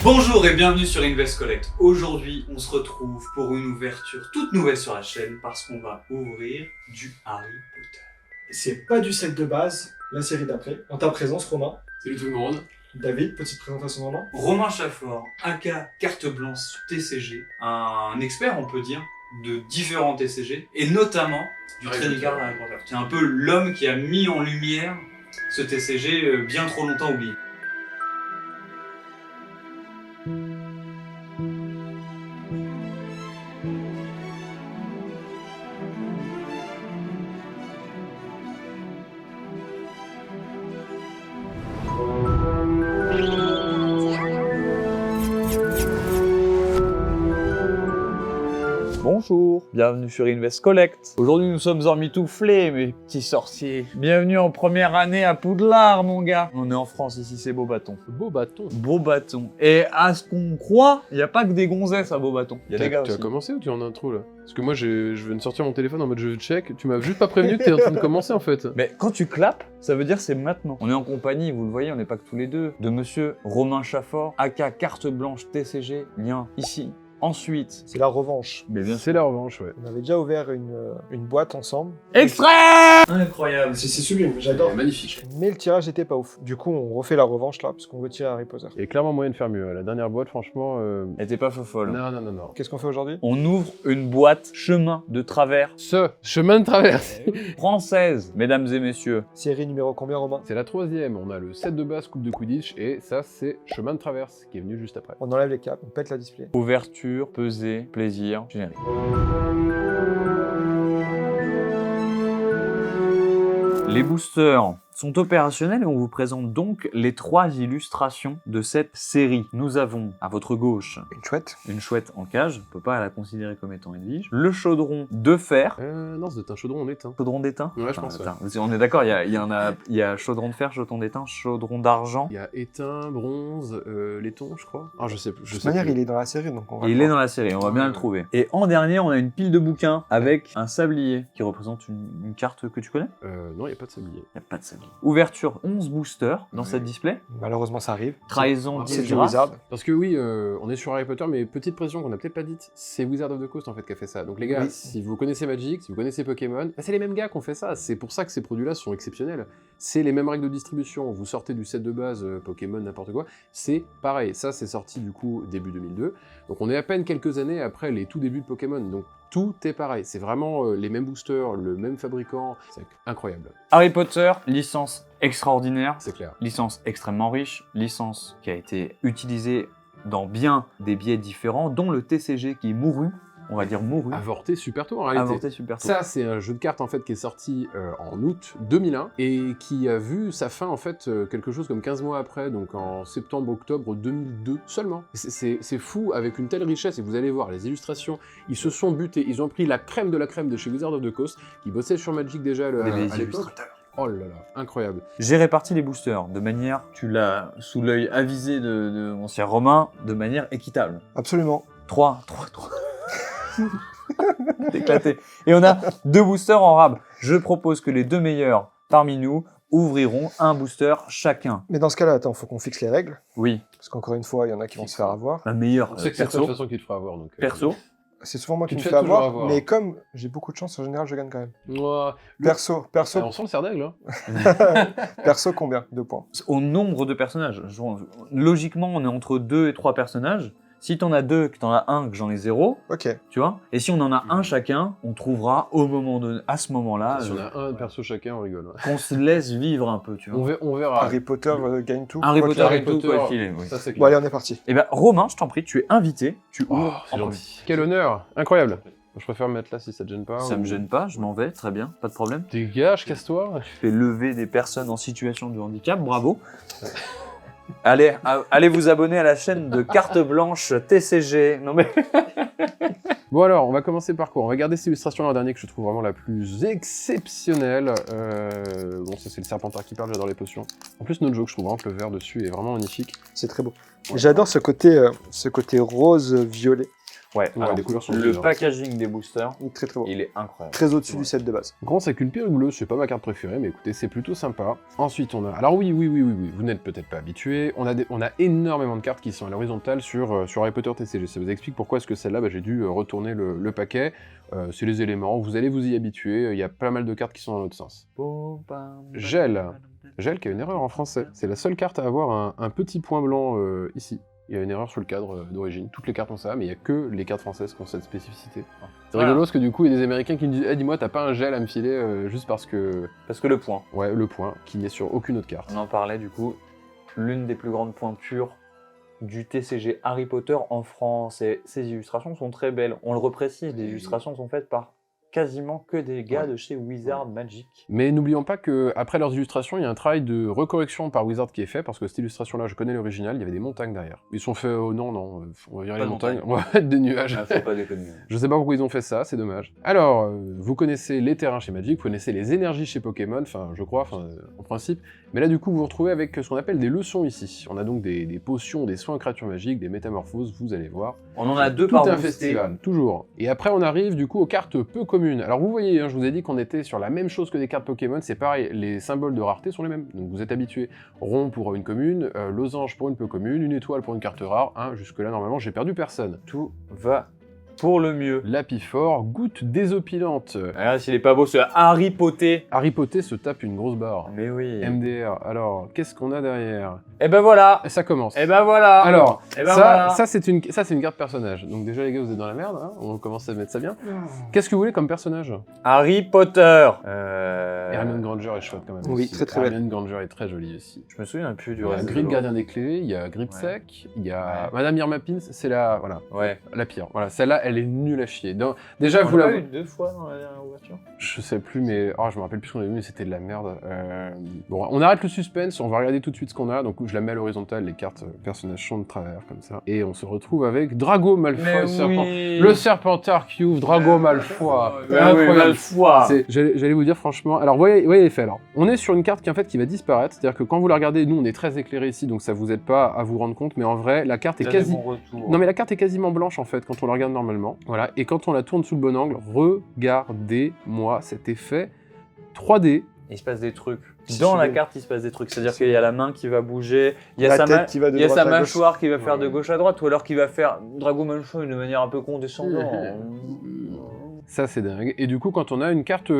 Bonjour et bienvenue sur Invest Collect. Aujourd'hui, on se retrouve pour une ouverture toute nouvelle sur la chaîne parce qu'on va ouvrir du Harry Potter. C'est pas du set de base, la série d'après. En ta présence, Romain. Salut tout le monde. David, petite présentation Romain. Romain Chaffort, aka carte blanche TCG, un expert on peut dire de différents TCG et notamment du trading card Harry Potter. C'est un peu l'homme qui a mis en lumière ce TCG bien trop longtemps oublié. Bonjour, bienvenue sur Invest Collect. Aujourd'hui nous sommes emmitouflés mes petits sorciers. Bienvenue en première année à Poudlard mon gars. On est en France ici, c'est Beaubaton. Beaubaton. Beaubaton. Et à ce qu'on croit, il n'y a pas que des gonzesses à Beaubaton. Il y a des gars Tu as aussi. commencé ou tu es en intro là? Parce que moi je viens de sortir mon téléphone en mode je check, tu m'as juste pas prévenu que t'es en train de commencer en fait. Mais quand tu clapes, ça veut dire c'est maintenant. On est en compagnie, vous le voyez, on n'est pas que tous les deux, de monsieur Romain Chaffort, aka carte blanche TCG, lien ici. Ensuite, C'est la revanche. mais bien C'est la revanche, ouais. On avait déjà ouvert une boîte ensemble. extrait. Incroyable. C'est sublime, j'adore. Magnifique. Mais le tirage était pas ouf. Du coup, on refait la revanche là, parce qu'on veut tirer Harry Potter. Et clairement moyen de faire mieux. La dernière boîte, franchement. Elle était pas folle. Non. Qu'est-ce qu'on fait aujourd'hui? On ouvre une boîte chemin de travers Ce chemin de traverse. française, mesdames et messieurs. Série numéro combien, Romain? C'est la troisième. On a le set de base Coupe de Quidditch et ça c'est chemin de traverse qui est venu juste après. On enlève les caps, on pète la display. Ouverture, pesée, plaisir, générique. Les boosters sont opérationnels et on vous présente donc les 3 illustrations de cette série. Nous avons à votre gauche Une chouette. une chouette en cage, on peut pas la considérer comme étant Edwige, le chaudron de fer. Non, c'est un chaudron en éteint. Chaudron d'étain. Ouais, je pense, Attends, on est d'accord, il y a chaudron de fer, chaudron d'étain, chaudron d'argent. Il y a éteint, bronze, laiton, je crois. Ah, je sais plus. De toute manière, il est dans la série, donc on va Et le il est voir. dans la série, on va bien le trouver. Et en dernier, on a une pile de bouquins avec un sablier qui représente une carte que tu connais. Non, il n'y a pas de sablier. Il n'y a pas de sablier. Ouverture 11 boosters dans cette display. Malheureusement, ça arrive. Trahison C'est du d'Isra. Wizard. Parce que oui, on est sur Harry Potter, mais petite précision qu'on n'a peut-être pas dite, c'est Wizard of the Coast en fait qui a fait ça. Donc les gars, Oui. si vous connaissez Magic, si vous connaissez Pokémon, bah, c'est les mêmes gars qui ont fait ça. C'est pour ça que ces produits-là sont exceptionnels. C'est les mêmes règles de distribution. Vous sortez du set de base Pokémon, n'importe quoi, c'est pareil. Ça, c'est sorti du coup début 2002. Donc on est à peine quelques années après les tout débuts de Pokémon. Donc tout est pareil. C'est vraiment les mêmes boosters, le même fabricant. C'est incroyable. Harry Potter, licence extraordinaire, C'est clair. licence extrêmement riche, licence qui a été utilisée dans bien des biais différents, dont le TCG qui mourut, on va dire mourut, Avorté super tôt en réalité. avorté super tôt. Ça, c'est un jeu de cartes en fait qui est sorti en août 2001 et qui a vu sa fin en fait quelque chose comme 15 mois après, donc en septembre-octobre 2002 seulement. C'est fou avec une telle richesse et vous allez voir les illustrations, ils se sont butés, ils ont pris la crème de chez Wizard of the Coast qui bossait sur Magic déjà à Des l'époque. illustrateurs. Oh là là, incroyable. J'ai réparti les boosters de manière, tu l'as sous l'œil avisé de mon cher Romain, de manière équitable. Absolument. 3. Éclaté. Et on a 2 boosters en rab. Je propose que les 2 meilleurs parmi nous ouvriront un booster chacun. Mais dans ce cas-là, attends, faut qu'on fixe les règles. Oui, Parce qu'encore une fois, il y en a qui vont se faire avoir. un meilleur On sait que c'est la seule perso. façon qu'il te fera avoir donc. Perso. C'est souvent moi qui Tu me te fais fais toujours avoir, avoir. mais comme j'ai beaucoup de chance, en général, je gagne quand même. Ouah, Perso, on sent le cerf d'aigle, hein. perso combien? 2 points. Au nombre de personnages. Logiquement, on est entre 2 et 3 personnages. Si t'en as 2, que t'en as un, que j'en ai 0, Ok. tu vois. Et si on en a un chacun, on trouvera à ce moment-là, Si on a un perso chacun, on rigole. Ouais. qu'on se laisse vivre un peu, tu vois. On verra. Harry Potter gagne tout. Harry Quoi Potter qu'il et arrive. tout, Potter. quoi qu'il est, oui. Ça c'est Bon, clair. allez, on est parti. Eh ben, Romain, je t'en prie, tu es invité. Tu Oh, ouvres c'est en gentil. Quel honneur, incroyable. Je préfère me mettre là si ça te gêne pas. premier. Ça me gêne pas, je m'en vais, très bien, pas de problème. Dégage, casse-toi. Tu fais lever des personnes en situation de handicap, bravo. Allez vous abonner à la chaîne de Carte Blanche TCG. Non mais... Bon alors, on va commencer par quoi? On va garder cette illustration l'an dernier que je trouve vraiment la plus exceptionnelle. Bon, ça c'est le Serpentard qui parle, j'adore les potions. En plus, notre jeu, je trouve vraiment que le vert dessus est vraiment magnifique. C'est très beau. J'adore ce côté rose-violet. Ouais, Ouais, alors, les couleurs sont le jolies, hein. packaging des boosters, Très très beau. il est incroyable. Très au-dessus Ouais. du set de base. On commence avec une perruque bleue, c'est pas ma carte préférée, mais écoutez, c'est plutôt sympa. Ensuite, on a... Alors oui, vous n'êtes peut-être pas habitués, on a énormément de cartes qui sont à l'horizontale sur Harry Potter TCG. Ça vous explique pourquoi est-ce que celle-là, j'ai dû retourner le paquet. C'est les éléments, vous allez vous y habituer, il y a pas mal de cartes qui sont dans l'autre sens. Gel. Gel qui a une erreur en français. C'est la seule carte à avoir un petit point blanc ici. Il y a une erreur sur le cadre d'origine. Toutes les cartes ont ça, mais il n'y a que les cartes françaises qui ont cette spécificité. C'est Voilà. rigolo parce que du coup, il y a des Américains qui me disent dis-moi, t'as pas un gel à me filer juste parce que... Parce que le point, Ouais, le point, qui n'est sur aucune autre carte. on en parlait du coup, l'une des plus grandes pointures du TCG Harry Potter en France. Et ces illustrations sont très belles. On le reprécise, les illustrations sont faites par quasiment que des gars de chez Wizard Magic. Mais n'oublions pas qu'après leurs illustrations, il y a un travail de recorrection par Wizard qui est fait, parce que cette illustration-là, je connais l'original, il y avait des montagnes derrière. Ils sont faits, non, on va virer Pas les de montagnes, on va mettre des nuages. Ah, faut pas déconner. Je sais pas pourquoi ils ont fait ça, c'est dommage. Alors, vous connaissez les terrains chez Magic, vous connaissez les énergies chez Pokémon, enfin, je crois, en principe. Mais là, du coup, vous vous retrouvez avec ce qu'on appelle des leçons ici. On a donc des potions, des soins créatures magiques, des métamorphoses, vous allez voir. On en a deux Tout par un boosté. festival, toujours. Et après, on arrive du coup aux cartes peu communes. Alors vous voyez, je vous ai dit qu'on était sur la même chose que des cartes Pokémon, c'est pareil, les symboles de rareté sont les mêmes. Donc vous êtes habitués, rond pour une commune, losange pour une peu commune, une étoile pour une carte rare, jusque-là, normalement, j'ai perdu personne. Tout va pour le mieux. Lapifort, goutte désopilante. Ah, s'il est pas beau, c'est Harry Potter. Harry Potter se tape une grosse barre. Mais oui. MDR, alors, qu'est-ce qu'on a derrière? Et ben voilà. Ça commence. Et ben voilà. Alors, Eh ben voilà. ça c'est une carte personnage. Donc déjà les gars, vous êtes dans la merde, on commence à mettre ça bien. Qu'est-ce que vous voulez comme personnage? Harry Potter. Hermione Granger est chouette quand même. Oui, aussi. très, très belle. Hermione Granger est très jolie aussi. Je me souviens plus Il du y a reste. Grip de Gardien des Clés, il y a Gripsec, il y a Ouais. Madame Irma Pins, c'est la Ouais. la pire. Voilà, celle-là, elle est nulle à chier. Déjà, On vous l'a la... eu 2 fois dans la dernière ouverture. Je sais plus, mais je me rappelle plus ce qu'on a vu, mais c'était de la merde. Bon, on arrête le suspense, on va regarder tout de suite ce qu'on a. Donc je la mets à l'horizontale, les cartes personnages sont de travers comme ça. Et on se retrouve avec Drago Malfoy, le Serpentard qui ouvre Drago Malfoy. Incroyable. J'allais vous dire franchement, alors voyez les faits alors. On est sur une carte qui va disparaître, c'est-à-dire que quand vous la regardez, nous on est très éclairé ici, donc ça vous aide pas à vous rendre compte, mais en vrai la carte est quasi... Non mais la carte est quasiment blanche en fait quand on la regarde normalement. Voilà, et quand on la tourne sous le bon angle, regardez-moi cet effet 3D. Il se passe des trucs. C'est Dans la sublime. carte, il se passe des trucs. C'est-à-dire qu'il y a la main qui va bouger, il y a La sa, tête qui va de il y a droite sa à gauche. mâchoire qui va faire de Ouais. gauche à droite, ou alors qui va faire Drago Malfoy de manière un peu condescendante. Ça c'est dingue. Et du coup quand on a une carte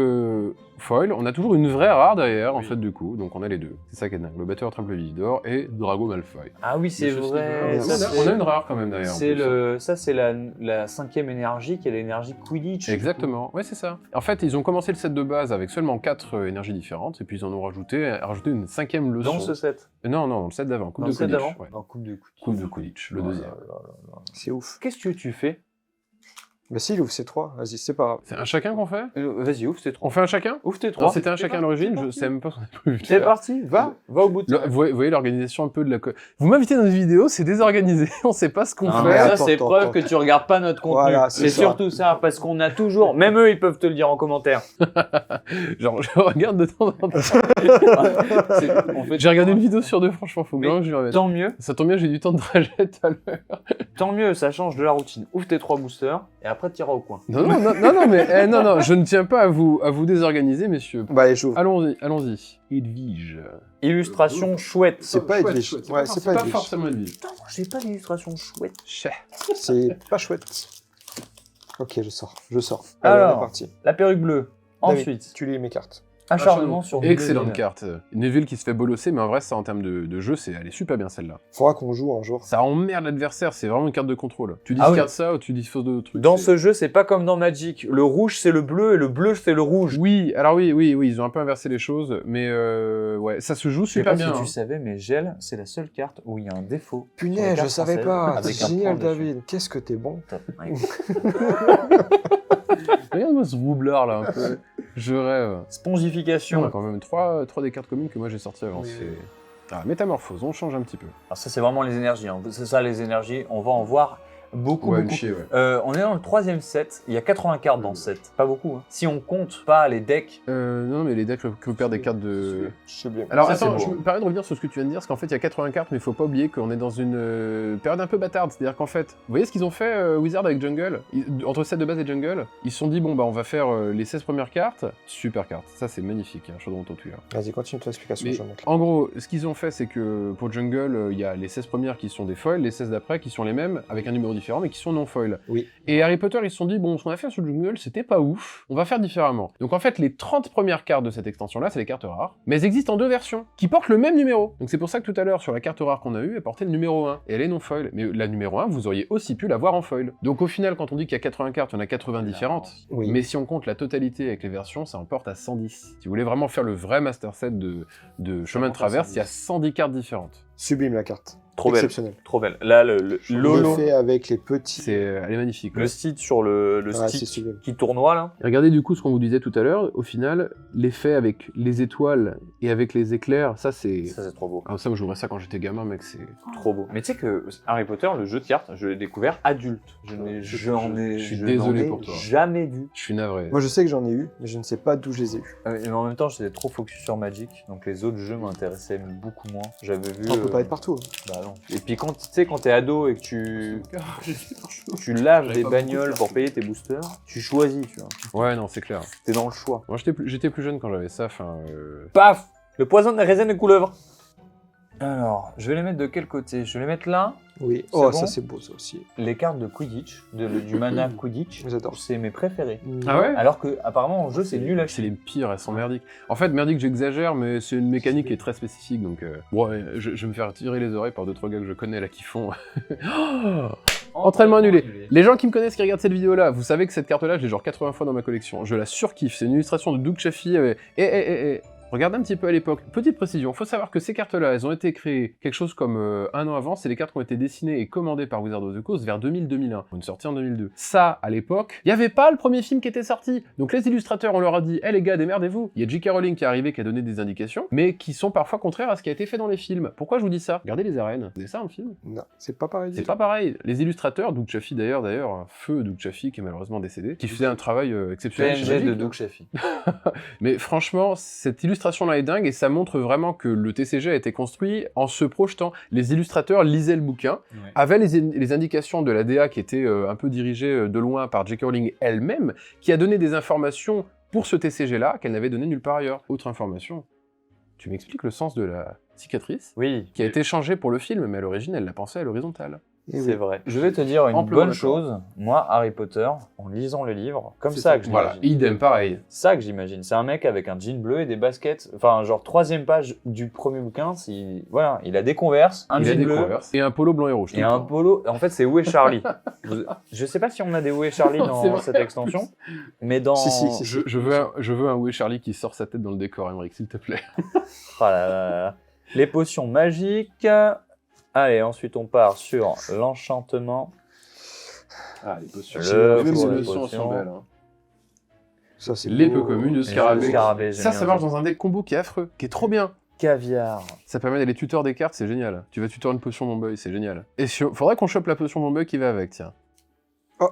foil, on a toujours une vraie rare derrière en fait du coup, donc on a les deux. C'est ça qui est dingue. Le batteur Trample Vividor et Drago Malfoy. Ah oui, c'est Mais ceci vrai. dit, Ça, on a une rare quand même derrière. en c'est plus. ça, c'est la 5e énergie qui est l'énergie Quidditch. Exactement, ouais c'est ça. En fait ils ont commencé le set de base avec seulement 4 énergies différentes, et puis ils en ont rajouté une 5e leçon. Dans ce set. Non, dans le set d'avant, Coupe Dans de le set Quidditch. d'avant. Ouais. En coupe de Quidditch. Coupe de Quidditch, le Oh là deuxième. là là là. C'est ouf. Qu'est-ce que tu fais? Bah si, il ouvre ses 3, vas-y, c'est pas grave. C'est un chacun qu'on fait? Vas-y, ouvre tes 3. On fait un chacun? Ouvre tes Non, 3. c'était un chacun à l'origine, je sais même pas ce qu'on a prévu de C'est faire. parti, va au bout de ça. Vous voyez l'organisation un peu de la... Vous m'invitez dans une vidéo, c'est désorganisé, on sait pas ce qu'on Non, fait. mais ça, Attends, c'est attends, preuve attends. que tu regardes pas notre contenu. Voilà, c'est c'est ça. surtout ça, parce qu'on a toujours, même eux, ils peuvent te le dire en commentaire. Genre, je regarde de temps en temps. On fait J'ai regardé une vidéo sur 2, franchement, faut bien que je lui remette. tant mieux, Ça tombe bien, j'ai du temps de trajet tout à l'heure. ça change de la routine. Ouvre tes 3 boosters et après t'iras au coin. Non, mais non, je ne tiens pas à vous désorganiser, messieurs. Bah allez, j'ouvre. Allons-y. Edwige. Illustration chouette. C'est pas Edwige. Ouais, c'est pas Edwige. forcément Edwige. Putain, moi, j'ai pas d'illustration chouette. C'est pas chouette. Ok, je sors. Alors. Allez, on est parti. La perruque bleue. David, Ensuite, tu lis mes cartes. acharnement sur Excellente Neville. carte. Neville qui se fait bolosser, mais en vrai, ça en termes de jeu, elle est super bien celle-là. Faudra qu'on joue un jour. Ça emmerde l'adversaire, c'est vraiment une carte de contrôle. Tu Ah discardes ça ou tu disposes de trucs. Dans c'est- ce jeu, c'est pas comme dans Magic. Le rouge, c'est le bleu et le bleu, c'est le rouge. Oui, alors oui, ils ont un peu inversé les choses, mais ouais, ça se joue Je sais super pas bien. si hein. tu savais, mais Gel, c'est la seule carte où il y a un défaut. sur les Punaise, je cartes savais françaises pas. avec C'est un génial, point dessus. David. Qu'est-ce que t'es bon. Top. Ouais. Regarde-moi ce roublard là, un peu. Je rêve. On a Spongification. quand même 3 des cartes communes que moi j'ai sorties avant. Oui, c'est- oui. Ah, métamorphose, on change un petit peu. Alors ça, c'est vraiment les énergies. hein. C'est ça, les énergies. On va en voir Beaucoup, Ouais, beaucoup. chier, ouais. On est dans le 3e set, il y a 80 cartes dans ce set. Pas beaucoup, hein. Si on compte pas les decks, Non, mais les decks récupèrent des cartes de... Sublime. Alors Ça, attends, c'est je beau. me permets de revenir sur ce que tu viens de dire, parce qu'en fait il y a 80 cartes, mais il faut pas oublier qu'on est dans une période un peu bâtarde. C'est-à-dire qu'en fait, vous voyez ce qu'ils ont fait Wizard avec Jungle entre set de base et Jungle, ils se sont dit bon bah on va faire les 16 premières cartes, super cartes, ça c'est magnifique, hein, chaudron ton tuyau. Vas-y, continue ton explication, Mais je vais mettre. en gros, ce qu'ils ont fait, c'est que pour Jungle, il y a les 16 premières qui sont des foils, les 16 d'après qui sont les mêmes, avec un numéro différent, mais qui sont non foils. Oui. Et Harry Potter, ils se sont dit, bon, ce qu'on a fait sur Jungle, c'était pas ouf, on va faire différemment. Donc en fait, les 30 premières cartes de cette extension-là, c'est les cartes rares, mais elles existent en 2 versions, qui portent le même numéro. Donc c'est pour ça que tout à l'heure, sur la carte rare qu'on a eue, elle portait le numéro 1, et elle est non foil. Mais la numéro 1, vous auriez aussi pu l'avoir en foil. Donc au final, quand on dit qu'il y a 80 cartes, il y en a 80 différentes, Oui. mais si on compte la totalité avec les versions, ça en porte à 110. Si vous voulez vraiment faire le vrai master set de chemin de traverse, il y a 110 cartes différentes. Sublime la carte. trop belle. Exceptionnel. Trop belle. Là, le Le Lolo, fait avec les petits. Elle est magnifique. le ouais. stick sur le Ouais, c'est stick sublime. qui tournoie là. Et regardez du coup ce qu'on vous disait tout à l'heure, au final, l'effet avec les étoiles et avec les éclairs, ça c'est... Ça, c'est trop beau. Ah, ça, moi, je jouerais ça quand j'étais gamin, mec, c'est... Trop beau. Mais tu sais que Harry Potter, le jeu de cartes, je l'ai découvert adulte. Je suis désolé pour toi. Jamais vu. Je suis navré. Moi, je sais que j'en ai eu, mais je ne sais pas d'où je les ai eu. Mais en même temps, j'étais trop focus sur Magic, donc les autres jeux m'intéressaient beaucoup moins. J'avais vu. On peut pas être partout. Bah non. Et puis quand tu sais, quand t'es ado et que tu laves des bagnoles pour payer tes boosters, tu choisis, tu vois. Ouais, non, c'est clair. T'es dans le choix. Moi, j'étais plus jeune quand j'avais ça, enfin... Paf! Le poison de la raisin de couleuvre. Alors, je vais les mettre de quel côté? Je vais les mettre là. Oui. C'est Oh, bon ça c'est beau, ça aussi. Les cartes de Quidditch, du mana Quidditch, J'adore. c'est mes préférés. Ah ouais Alors que apparemment en jeu c'est nul à C'est chier. les pires, elles sont merdiques. En fait, merdique, j'exagère, mais c'est une mécanique qui est très spécifique, donc... Bon, ouais, je vais me faire tirer les oreilles par 2-3 gars que je connais, là, qui font... Entraînement annulé. Les gens qui me connaissent, qui regardent cette vidéo-là, vous savez que cette carte-là, je l'ai genre 80 fois dans ma collection. Je la surkiffe. C'est une illustration de Doug Chaffee. Regardez un petit peu à l'époque. Petite précision, faut savoir que ces cartes-là, elles ont été créées quelque chose comme un an avant. C'est les cartes qui ont été dessinées et commandées par Wizards of the Coast vers 2000-2001. Une sortie en 2002. Ça, à l'époque, il n'y avait pas le premier film qui était sorti. Donc les illustrateurs, on leur a dit, les gars, démerdez-vous. Il y a J.K. Rowling qui est arrivé, qui a donné des indications, mais qui sont parfois contraires à ce qui a été fait dans les films. Pourquoi je vous dis ça? Regardez les arènes. C'est ça un film? Non, c'est pas pareil. C'est pas pareil. Les illustrateurs, Doug Chaffee d'ailleurs, feu Doug Chaffee qui est malheureusement décédé, qui faisait un travail exceptionnel chez PNG Magic. de Doug Chaffee. Mais franchement, cette illustration-là est dingue et ça montre vraiment que le TCG a été construit en se projetant. Les illustrateurs lisaient le bouquin, Ouais. avaient les indications de la DA qui était un peu dirigée de loin par J.K. Rowling elle-même, qui a donné des informations pour ce TCG-là qu'elle n'avait donné nulle part ailleurs. Autre information, tu m'expliques le sens de la cicatrice Oui, qui a été changée pour le film, mais à l'origine, elle l'a pensée à l'horizontale. Eh c'est oui. vrai. Je vais te dire une Amplement bonne d'accord. chose. Moi, Harry Potter, en lisant le livre, comme C'est ça ça. que je Voilà, l'imagine. idem, pareil. Ça que j'imagine. C'est un mec avec un jean bleu et des baskets. Enfin, genre 3e page du premier bouquin. Voilà, il a des Converse, un Il a jean des bleu Converse et un polo blanc et rouge. tout et le un temps. polo. En fait, c'est Où est Charlie? Je sais pas si on a des Où est Charlie C'est dans vrai, cette extension, mais dans. Si. Je veux un Où est Charlie qui sort sa tête dans le décor, Emmerich, s'il te plaît. Ah là là là. Les potions magiques. Allez, ensuite on part sur l'enchantement. Ah, les potions. Le Même pour les les potions potions. sont belles. Hein. Ça c'est Les beau. peu communes de Et Scarabée. le scarabée, Ça, j'aime ça bien. marche dans un deck combo qui est affreux, qui est trop bien. Caviar. Ça permet d'aller tuteur des cartes, c'est génial. Tu vas tuteur une potion Bomboy, c'est génial. Et faudrait qu'on chope la potion Bomboy qui va avec, tiens.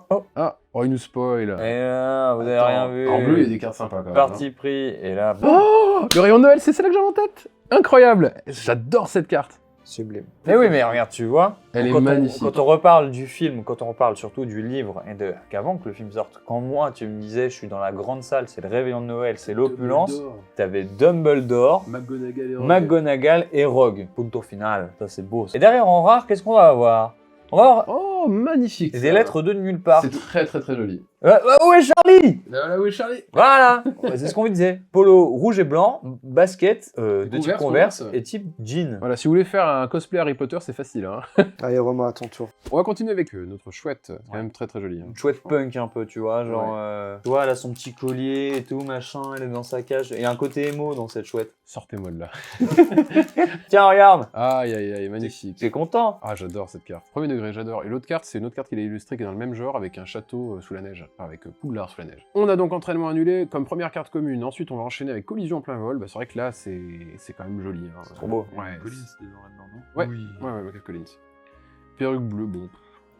Oh, il nous spoil. Et là, vous avez Attends, rien vu. En bleu, il y a des cartes sympas quand même. Parti pris. Et là, hein. Oh, le rayon de Noël, c'est celle-là que j'ai en tête. Incroyable. J'adore cette carte. Sublime. mais oui, mais regarde, tu vois. Elle est quand magnifique. Quand on reparle du film, quand on reparle surtout du livre, et qu'avant que le film sorte, quand moi tu me disais je suis dans la grande salle, c'est le réveillon de Noël, c'est l'opulence, t'avais Dumbledore, McGonagall et Rogue. Punto final, ça c'est beau. Et derrière en rare, qu'est-ce qu'on va avoir? On va avoir Oh, magnifique. des ça. lettres de nulle part. C'est très très très joli. Où est Charlie? Là où est Charlie? Voilà, c'est ce qu'on lui disait. Polo rouge et blanc, basket de type Converse, Converse Converse. et type jean. Voilà, si vous voulez faire un cosplay Harry Potter, c'est facile. Hein. Allez, Romain, à ton tour. On va continuer avec notre chouette. C'est quand même très très joli. Hein. Une chouette punk un peu, tu vois, genre, tu vois, elle a son petit collier et tout, machin, elle est dans sa cage. Il y a un côté émo dans cette chouette. Sortez-moi de là. Tiens, regarde, Aïe aïe aïe, magnifique. t'es content? Ah, j'adore cette carte. Premier degré, j'adore. Et l'autre carte, c'est une autre carte qu'il a illustrée qui est dans le même genre avec un château sous la neige. Enfin, avec Poudlard sous la neige. On a donc entraînement annulé comme première carte commune. Ensuite, on va enchaîner avec collision en plein vol. Bah, c'est vrai que là, c'est quand même joli. Hein. C'est trop beau. Ouais. Collins, c'est dedans, non? Ouais. Oui. Ouais, Michael Collins. Perruque bleue, bon.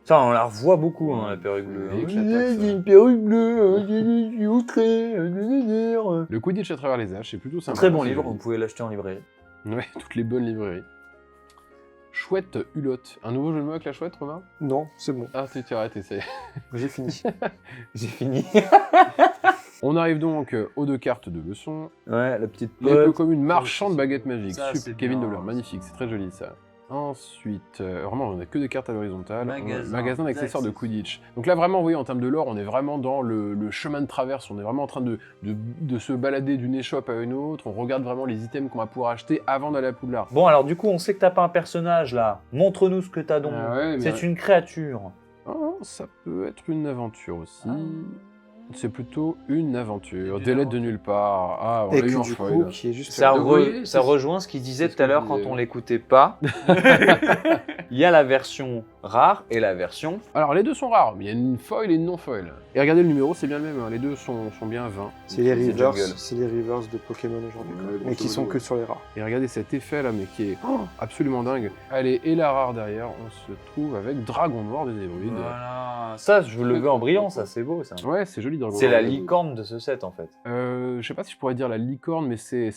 Ça, on la revoit beaucoup, hein, la perruque bleue. Et Hein. éclataxe, J'ai une perruque bleue, je suis outré. Le Quidditch à travers les âges, c'est plutôt sympa. Très bon c'est livre, joli. vous pouvez l'acheter en librairie. Ouais, toutes les bonnes librairies. Chouette Hulotte. Un nouveau jeu de mots avec la chouette, Romain? Non, c'est bon. Ah, t'es arrêté, ça y est. J'ai fini. J'ai fini. On arrive donc aux 2 cartes de leçons. Ouais, la petite Les peu pote. communes marchands de baguettes magiques. Ça, Super, c'est Kevin bien. Dobler, magnifique, c'est très joli ça. Ensuite, vraiment, on a que des cartes à l'horizontale. Magasin d'accessoires de Quidditch. Donc là, vraiment, vous voyez, en termes de lore, on est vraiment dans le chemin de traverse. On est vraiment en train de se balader d'une échoppe à une autre. On regarde vraiment les items qu'on va pouvoir acheter avant d'aller à Poudlard. Bon, alors du coup, on sait que t'as pas un personnage là. Montre-nous ce que t'as donc. Ah ouais, mais- C'est une créature. Oh, ça peut être une aventure aussi. Ah. C'est plutôt une aventure. Une Des lettres de nulle part. Ah, on Et l'a eu que en du foil. coup, qui est juste... Ça, Donc, vous voyez, ça c'est- rejoint ce qu'il disait c'est ce tout à que l'heure je quand disais. on l'écoutait pas. Il y a la version rare et la version. Alors, les deux sont rares, mais il y a une foil et une non-foil. Et regardez le numéro, c'est bien le même. Hein. Les deux sont bien 20. C'est les C'est reverse, jungle. c'est les reverse de Pokémon aujourd'hui. Ouais, mais grosso qui sont modo, que ouais. sur les rares. Et regardez cet effet là, mais qui est absolument dingue. Allez, et la rare derrière, on se trouve avec Dragon Noir des Hébrides. Voilà. Ça, je le veux en brillant, ça, c'est beau ça. Ouais, c'est joli Dragon C'est Noir la des Hébrides. licorne de ce set en fait. Je sais pas si je pourrais dire la licorne, mais c'est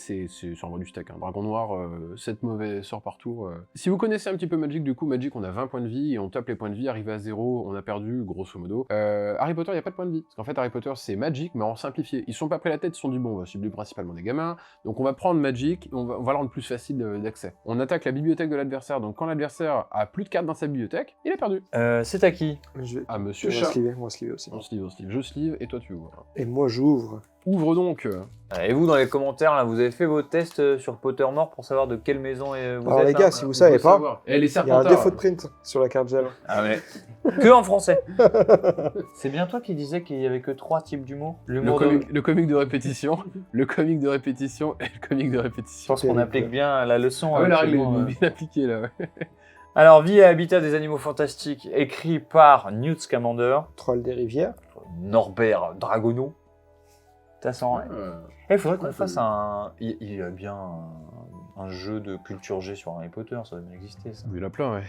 envoie du steak. Hein. Dragon Noir, 7 mauvais sorts par tour. Si vous connaissez un petit peu Magic, du coup, Magic, on a 20 points de vie, et on tape les points de vie, arrivé à 0, on a perdu, grosso modo. Harry Potter, il n'y a pas de points de vie. Parce qu'en fait, Harry Potter, c'est Magic, mais en simplifié. Ils sont pas pris la tête, ils sont du bon. On va cibler principalement des gamins. Donc on va prendre Magic, et on va le rendre plus facile d'accès. On attaque la bibliothèque de l'adversaire, donc quand l'adversaire a plus de cartes dans sa bibliothèque, il a perdu. C'est à qui? Je vais... Ah, on monsieur va chat. sliver, on va sliver aussi. On sleeve, je sleeve, et toi tu ouvres. Et moi, j'ouvre. Ouvre donc. Et vous, dans les commentaires, là, vous avez fait vos tests sur Pottermore pour savoir de quelle maison vous Alors êtes les là gars, si vous savez pas, Et les il y a un serpentards. défaut de print sur la carte gel. Ah mais... que en français. C'est bien toi qui disais qu'il y avait que 3 types d'humour. L'humour de... Le comique de répétition, le comique de répétition et le comique de Je répétition. pense qu'on applique bien la leçon. Ah ouais, la règle absolument, est bien appliquée là. Ouais. Alors, Vie et Habitat des animaux fantastiques, écrit par Newt Scamander, Troll des rivières. Norbert Dragono. Ça sent... Il faudrait qu'on Ouais, fasse un... Il y a bien un jeu de culture G sur Harry Potter, ça doit bien exister ça. Il y en a plein, ouais.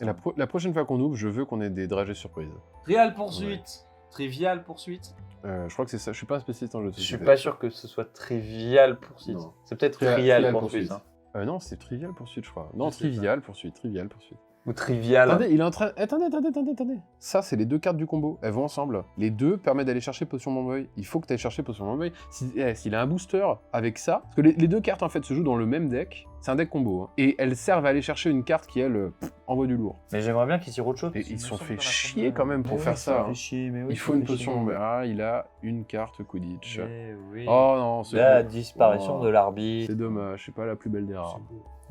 Et la prochaine fois qu'on ouvre, je veux qu'on ait des dragées surprises. Trial poursuite. Trivial poursuite. Je crois que c'est ça. Je suis pas un spécialiste en jeu de Je suis société. pas sûr que ce soit trivial poursuite. Non. C'est peut-être Trial trial poursuite. poursuite. Hein. Non, c'est Trivial Poursuite, je crois. Non, Je sais Trivial Poursuite, Trivial Poursuite. Ou trivial. Attendez, il est en train... Attendez. Ça, c'est les deux cartes du combo. Elles vont ensemble. Les deux permettent d'aller chercher Potion Bomboy. Il faut que tu ailles chercher Potion Bomboy. S'il a un booster avec ça... Parce que les deux cartes, en fait, se jouent dans le même deck. C'est un deck combo. Hein. Et elles servent à aller chercher une carte qui, elle, envoie du lourd. Mais j'aimerais bien qu'ils tirent autre chose. Et parce qu'il ils se me sont semble fait qu'on a chier fait- quand même pour Mais faire oui, ça. fait Hein. chier, mais oui, Il faut ça une fait chier. Potion Bomboy. Ah, il a une carte Quidditch. Mais oui. Oh non, c'est La beau. disparition Oh. de l'arbitre. C'est dommage, c'est pas la plus belle des rares.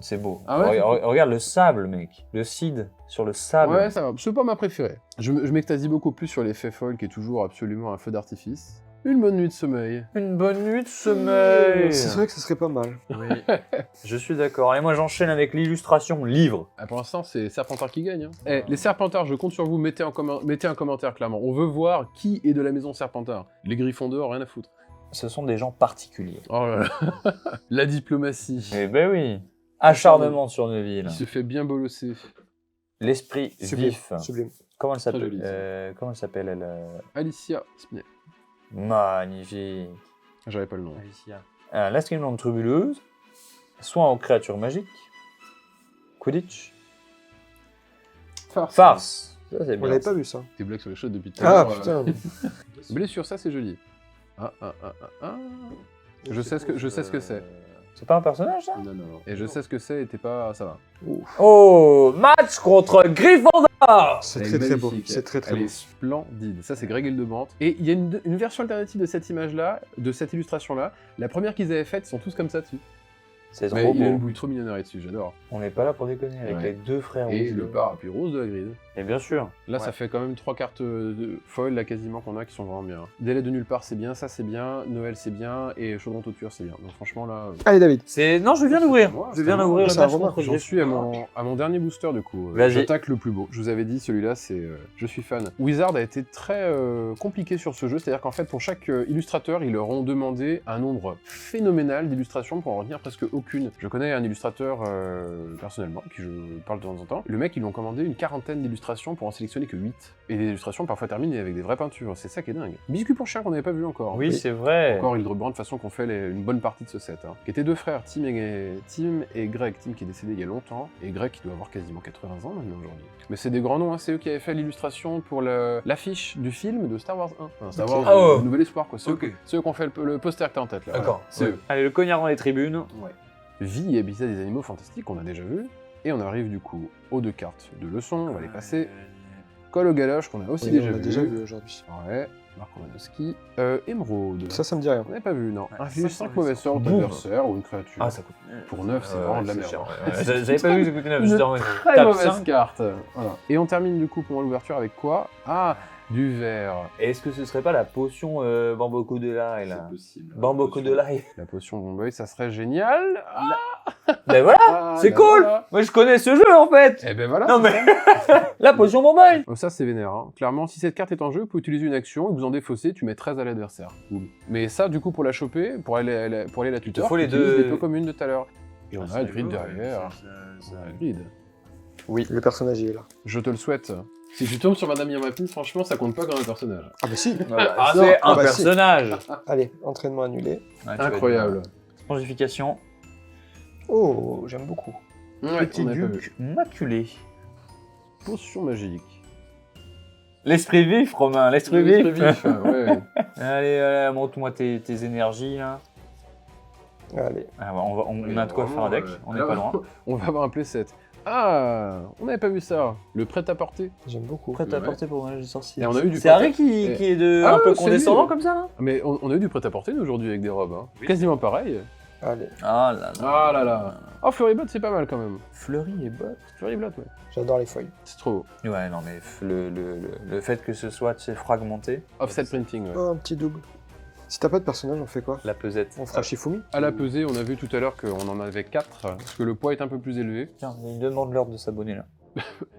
C'est beau. Ah ouais, Regarde le sable, mec. Le seed sur le sable. Ouais, ça va. C'est pas ma préférée. Je m'extasie beaucoup plus sur l'effet foil qui est toujours absolument un feu d'artifice. Une bonne nuit de sommeil. Une bonne nuit de sommeil. C'est vrai que ce serait pas mal. Oui. Je suis d'accord. Allez, moi j'enchaîne avec l'illustration livre. Ah, pour l'instant, c'est Serpentard qui gagne. Hein. Les Serpentards, je compte sur vous, mettez un commentaire clairement. On veut voir qui est de la maison Serpentard. Les Griffons dehors, rien à foutre. Ce sont des gens particuliers. Oh là là. La diplomatie. Eh ben oui. Acharnement sur Neville. Il se fait bien bolosser. L'esprit Sublime. vif. Sublime. Comment elle s'appelle joli, ça. Comment elle s'appelle elle Alicia Spinel. Magnifique. J'avais pas le nom. Alicia. L'inscription troubuleuse. Soin aux créatures magiques. Quidditch. Farce. Ça c'est On bien. l'avait pas vu ça. Tes blagues sur les shots depuis tout à Ah l'heure. putain. Blessure, ça c'est joli. Je sais ce que c'est. C'est pas un personnage ça? Non. Et je sais ce que c'est et t'es pas... Ça va. Oh, match contre Gryffondor. C'est Elle très est très beau. magnifique. C'est très très Elle beau. est splendide. Ça, c'est Greg Eldebrandt. Et il y a une version alternative de cette image-là, de cette illustration-là. La première qu'ils avaient faite, ils sont tous comme ça dessus. C'est Mais trop il a une beau. bouille trop mignonnerie dessus, j'adore. On n'est pas là pour déconner avec Ouais. les deux frères Et rouges. le parapluie rose de la grille. Et bien sûr. Là, Ouais. ça fait quand même 3 cartes de foil, là, quasiment, qu'on a, qui sont vraiment bien. Délai de nulle part, c'est bien. Ça, c'est bien. Noël, c'est bien. Et Chaudron Toture, c'est bien. Donc, franchement, là... Allez David. Non, je viens d'ouvrir. moi, Je viens c'est d'ouvrir moi, le c'est match un roman. contre J'en suis à mon dernier booster, du coup. Vas-y. J'attaque le plus beau. Je vous avais dit, celui-là, c'est... je suis fan. Wizard a été très compliqué sur ce jeu. C'est-à-dire qu'en fait, pour chaque illustrateur, ils leur ont demandé un nombre phénoménal d'illustrations pour en revenir presque au aucune. Je connais un illustrateur personnellement, qui je parle de temps en temps. Le mec, ils lui ont commandé une 40aine d'illustrations pour en sélectionner que 8. Et des illustrations parfois terminées avec des vraies peintures. C'est ça qui est dingue. Biscuit pour chien qu'on n'avait pas vu encore. Oui, c'est vrai. Encore Hildebrand, de toute façon, qu'on fait une bonne partie de ce set. Hein. Qui étaient deux frères, Tim et Greg. Tim qui est décédé il y a longtemps, et Greg qui doit avoir quasiment 80 ans maintenant aujourd'hui. Mais c'est des grands noms, hein. C'est eux qui avaient fait l'illustration pour l'affiche du film de Star Wars 1. Enfin, Star Wars, le Nouvel Espoir, quoi. Ceux qui ont fait le poster que t'as en tête, là. D'accord. C'est eux. Allez, le cognard dans les tribunes. Ouais. Vie et habitat des animaux fantastiques, qu'on a déjà vu. Et on arrive du coup aux 2 cartes de leçons, on va les passer. Col aux galoches, qu'on a aussi Oui, déjà on l'a vu. déjà vu aujourd'hui. Ouais. Marc Romanowski. Émeraude. Ça me dit rien. On n'avait pas vu, non. Ouais, Inflige ça, 5 mauvais sorts Boum. d'adversaire ou une créature. Ah, ça coûte. Pour 9, c'est vraiment de la merde. J'avais pas vu que ça coûtait 9. J'étais en mode. Très Tape mauvaise 5. carte. Voilà. Et on termine du coup pour moi l'ouverture avec quoi? Ah, du verre. Est-ce que ce serait pas la potion Bamboco de l'ail là? possible. Bamboco de l'ail. La potion Bomboy, ça serait génial. Ben voilà, Ah, c'est ben cool. voilà. Moi je connais ce jeu en fait. Eh ben voilà. Non mais la potion Bamboy. Oh, ça c'est vénère. Hein. Clairement, si cette carte est en jeu, vous pouvez utiliser une action et vous en défausser, tu mets 13 à l'adversaire. Cool. Mais ça, du coup, pour la choper, pour aller la tuteur, faut les tu utilises deux- les taux communes de tout à l'heure. Et on Ah, a c'est le grid rigolo, derrière. ça- On a le grid. Le personnage il est là. Je te le souhaite. Si tu tombes sur Madame Irmapine, franchement, ça compte pas comme un personnage. Ah bah si. Ah non, C'est ah un bah si. personnage. Allez, entraînement annulé. Incroyable. Spongification. Oh, j'aime beaucoup. Ouais, Petit on avait pas vu. duc maculé. Potion magique. L'esprit vif, Romain, l'esprit vif. ouais. Allez, montre-moi tes énergies là. Allez. Ah, on a de quoi faire un deck, on n'est pas loin. On va avoir un playset. Ah, on n'avait pas vu ça. Le prêt-à-porter. J'aime beaucoup. Prêt à porter pour voyage des sorciers. Et on a eu du C'est Harry qui Et- est de Ah un peu ouais, c'est condescendant lui. comme ça là. Mais on a eu du prêt-à-porter nous aujourd'hui avec des robes. Hein. Oui. Quasiment pareil. Allez. Ah là là. Ah là là. Oh, Flurrybot, c'est pas mal quand même. Fleury et bottes. Flurrybot, ouais. J'adore les feuilles. C'est trop beau. Ouais, non mais le fait que ce soit fragmenté, Offset printing, ouais. Oh, un petit double. Si t'as pas de personnage, on fait quoi? la pesette. On fera Shifumi? À la pesée, on a vu tout à l'heure qu'on en avait 4, parce que le poids est un peu plus élevé. Tiens, il demande l'ordre de s'abonner là.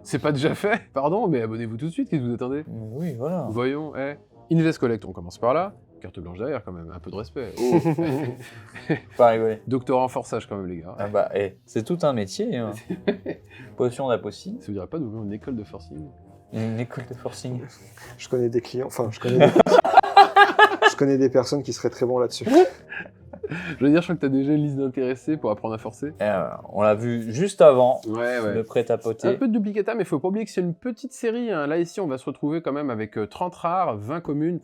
C'est pas déjà fait? Pardon, mais abonnez-vous tout de suite, qu'est-ce que vous attendez? Oui, voilà. Voyons, Invest Collect, on commence par là. Carte blanche derrière quand même, un peu de respect. Oh. Pas rigoler. Doctorat en forçage quand même les gars. Ah bah, c'est tout un métier. Hein. Potion d'Apossi, Ça vous dirait pas d'ouvrir une école de forcing? une école de forcing. Je connais des clients, enfin, je connais des... je connais des personnes qui seraient très bons là-dessus. Je veux dire, je crois que t'as déjà une liste d'intéressés pour apprendre à forcer. On l'a vu juste avant, Ouais, le prêt-à-poter. Un peu de duplicata, mais faut pas oublier que c'est une petite série. Hein. Là, ici, on va se retrouver quand même avec 30 rares, 20 communes.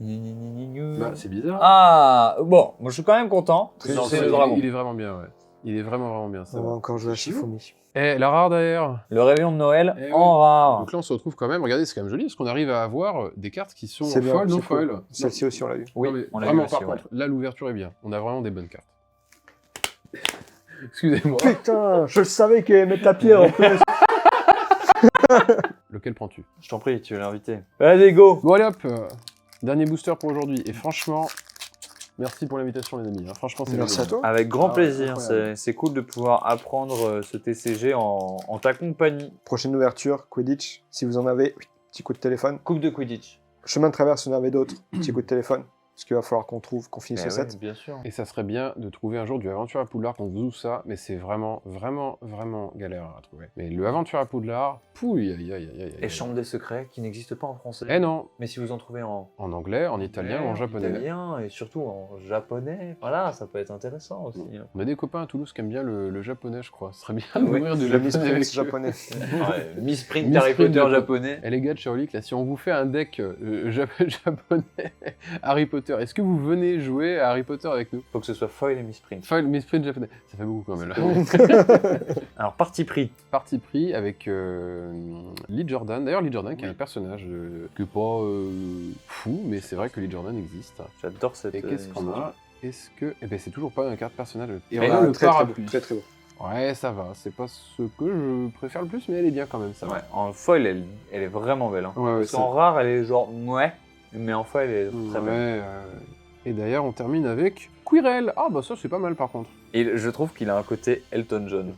Bah, c'est bizarre. Ah, bon, moi je suis quand même content. Très Non, C'est gentil. le dragon. il est vraiment bien, ouais. Il est vraiment bien, ça On va va. encore jouer à Shifumi. La rare derrière. Le réveillon de Noël Eh oui. en rare. Donc là, on se retrouve quand même, regardez, c'est quand même joli, parce qu'on arrive à avoir des cartes qui sont C'est bien, folles, non c'est cool. folles. Celle-ci aussi, on l'a eu. Oui, Non, mais on l'a vraiment, vu aussi, par ouais. contre, là, l'ouverture est bien. On a vraiment des bonnes cartes. Excusez-moi. Putain, je le savais qu'il allait mettre la pierre en plus. Lequel prends-tu? Je t'en prie, tu es l'invité. Allez, go. Bon, allez hop, dernier booster pour aujourd'hui. Et franchement, merci pour l'invitation, les amis. Hein. Franchement, c'est Merci à génial. toi. Avec grand Ah, plaisir, incroyable. c'est cool de pouvoir apprendre ce TCG en ta compagnie. Prochaine ouverture, Quidditch. Si vous en avez, petit coup de téléphone. Coupe de Quidditch. Chemin de traverse, si vous en avez d'autres, petit coup de téléphone. Parce qu'il va falloir qu'on finisse le set. bien sûr. Et ça serait bien de trouver un jour du Aventure à Poudlard qu'on vous ouvre ça, mais c'est vraiment galère à trouver. Mais le Aventure à Poudlard, pouille, aïe. Et Chambre des secrets qui n'existe pas en français. Eh non, Mais si vous en trouvez en en anglais, en italien ou en japonais. italien et surtout en japonais, voilà, ça peut être intéressant aussi. hein. On a des copains à Toulouse qui aiment bien le japonais, je crois. Ce serait bien Ah d'ouvrir du Le japonais Miss avec Prince eux. japonais. Ouais, Miss Print Miss Harry Print Potter japonais. japonais. Et les gars de Sherlock, là, si on vous fait un deck japonais Harry Potter, est-ce que vous venez jouer à Harry Potter avec nous? Faut que ce soit foil et Miss Print. Enfin, Miss Print japonais, ça fait beaucoup quand même. Là. Alors, parti pris. Parti pris avec Lee Jordan. D'ailleurs, Lee Jordan qui est un personnage qui est pas fou, mais c'est vrai que Lee Jordan existe. J'adore cette. Et qu'est-ce qu'on a? Est-ce que... Eh ben, c'est toujours pas un carte personnage. Et Et on a Ah, le très parapluie. beau. Très très beau. Ouais, ça va. C'est pas ce que je préfère le plus, mais elle est bien quand même, ça va. Ouais, en foil, elle est vraiment belle. Hein. Ouais, ouais, Parce qu'en rare, elle est genre ouais, mais en foil, elle est très belle. Ouais, et d'ailleurs, on termine avec Quirrell. Ah, bah ça, c'est pas mal par contre. Et je trouve qu'il a un côté Elton John.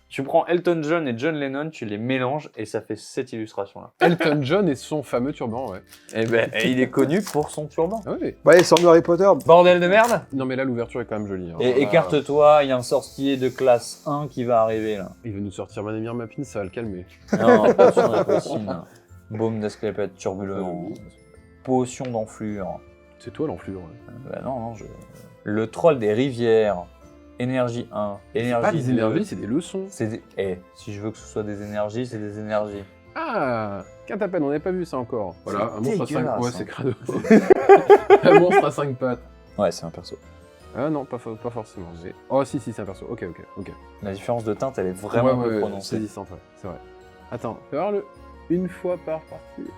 Tu prends Elton John et John Lennon, tu les mélanges et ça fait cette illustration-là. Elton John et son fameux turban, ouais. Et il est connu pour son turban. Ah oui. Bah, les sortes de Harry Potter. Bordel de merde. Non mais là l'ouverture est quand même jolie. Hein. Et Voilà. écarte-toi, il y a un sorcier de classe 1 qui va arriver là. Il veut nous sortir Manamir Mapin, ça va le calmer. Non, potion d'Aquacine, baume d'Asclépède turbulent, potion d'enflure. C'est toi l'enflure. Ouais. Bah non, le troll des rivières, énergie 1, C'est énergie pas des 2. énergies, c'est des leçons. Si je veux que ce soit des énergies, c'est des énergies. Ah, qu'à peine, on n'avait pas vu ça encore. Voilà, un monstre à 5 dégueulasse, ouais, hein. c'est crado. Un monstre à 5 pattes. Ouais, c'est un perso. Ah non, pas forcément. Mais... Oh si, c'est un perso. Ok. La différence de teinte, elle est vraiment peu C'est prononcée. distante, ouais, c'est vrai. Attends, fais voir le une fois par partie.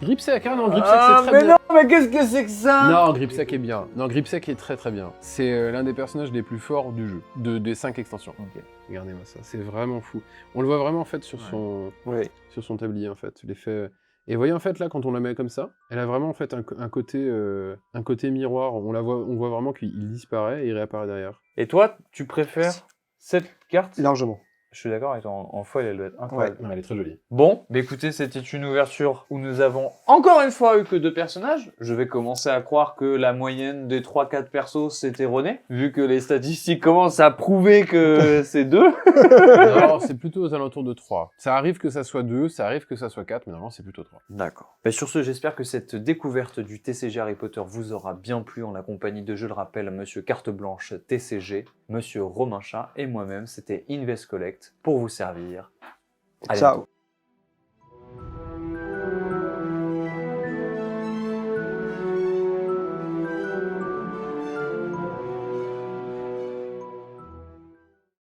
Gripsec, hein, non, Gripsec c'est très bien. mais qu'est-ce que c'est que ça? Non, Gripsec est bien. Non, Gripsec est très bien. C'est l'un des personnages les plus forts du jeu, des 5 extensions. Ok. Regardez-moi ça, c'est vraiment fou. On le voit vraiment en fait sur Oui. son tablier en fait. L'effet. Et voyez en fait là quand on la met comme ça, elle a vraiment en fait un côté miroir. On voit vraiment qu'il disparaît et il réapparaît derrière. Et toi, tu préfères cette carte? Largement. Je suis d'accord avec toi, en foil, elle doit être incroyable. Ouais, elle est très jolie. Bon, bah écoutez, c'était une ouverture où nous avons encore une fois eu que 2 personnages. Je vais commencer à croire que la moyenne des 3-4 persos, c'est erroné, vu que les statistiques commencent à prouver que c'est 2. Non, c'est plutôt aux alentours de 3. Ça arrive que ça soit 2, ça arrive que ça soit 4, mais normalement c'est plutôt 3. D'accord. Bah sur ce, j'espère que cette découverte du TCG Harry Potter vous aura bien plu en la compagnie de, je le rappelle, Monsieur Carte Blanche TCG, Monsieur Romain Chat et moi-même, c'était Invest Collect pour vous servir. À Ciao. bientôt.